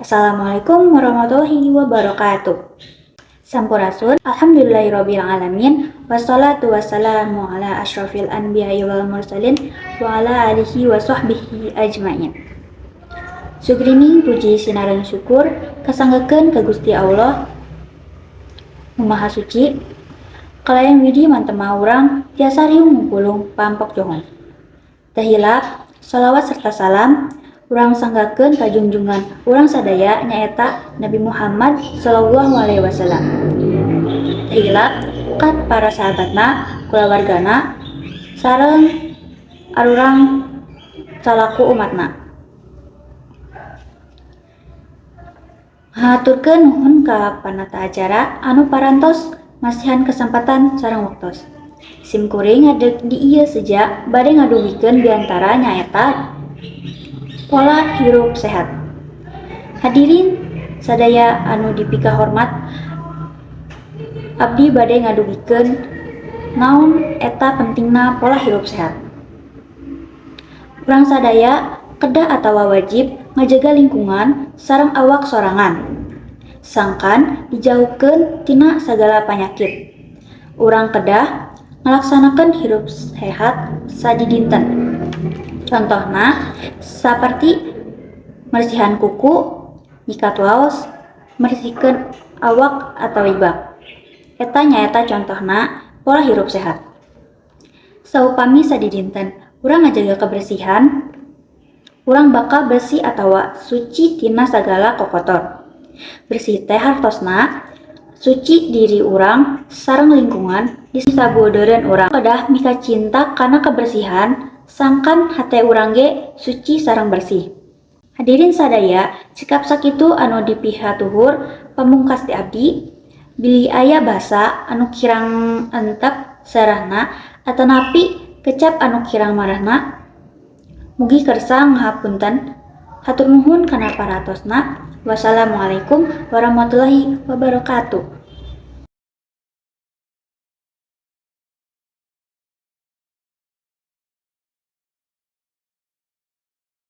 Assalamualaikum warahmatullahi wabarakatuh. Sampurasun, alhamdulillahirabbil alamin, wassalatu wassalamu ala asyrafil anbiya'i wal mursalin wa ala alihi wa sahbihi ajmain. Sugrining puji sinareung syukur kasanggekeun ka Gusti Allah Nu Maha Suci. Kalayan widi mantema urang tiasa riung mungkulung pampok johong. Teu hilap shalawat serta salam urang sanggakeun ka junjungan urang sadaya nyaeta Nabi Muhammad sallallahu alaihi wasallam. Teu hilap kat para sahabatna, kulawargana, sareng arurang salaku umatna. Ngaturkeun nuhun ka panata acara anu parantos masihan kesempatan sareng waktos. Sim kuring ngadeg di ieu seja bade ngaduwikeun diantara nyaeta pola hirup sehat. Hadirin sadaya anu dipika hormat, abdi bade ngaduwikeun naon eta pentingna pola hirup sehat. Urang sadaya kedah atawa wajib ngajaga lingkungan sareng awak sorangan. Sangkan dijauhkeun tina sagala panyakit. Urang kedah ngalaksanakeun hirup sehat sadidinten. Contohna saperti mersihan kuku, nyikat waos, mersihkeun awak atau ibak. Eta nyaeta contohna pola hirup sehat. Saupami sadidinten urang ngajaga kebersihan, urang bakal bersih atawa suci tina sagala kokotor. Bersih teh hartosna suci diri urang sareng lingkungan di sabeudeureuan urang. Kedah mika cinta kana kebersihan sangkan hate urang ge suci sareng bersih. Hadirin sadaya, sikap sakitu anu dipihatuhur pamungkas ti abdi, bili aya basa anu kirang entep sarahna atanapi kecap anu kirang marahna, mugi kersa ngahapunten. Hatur nuhun kana paratosna. Wassalamualaikum warahmatullahi wabarakatuh.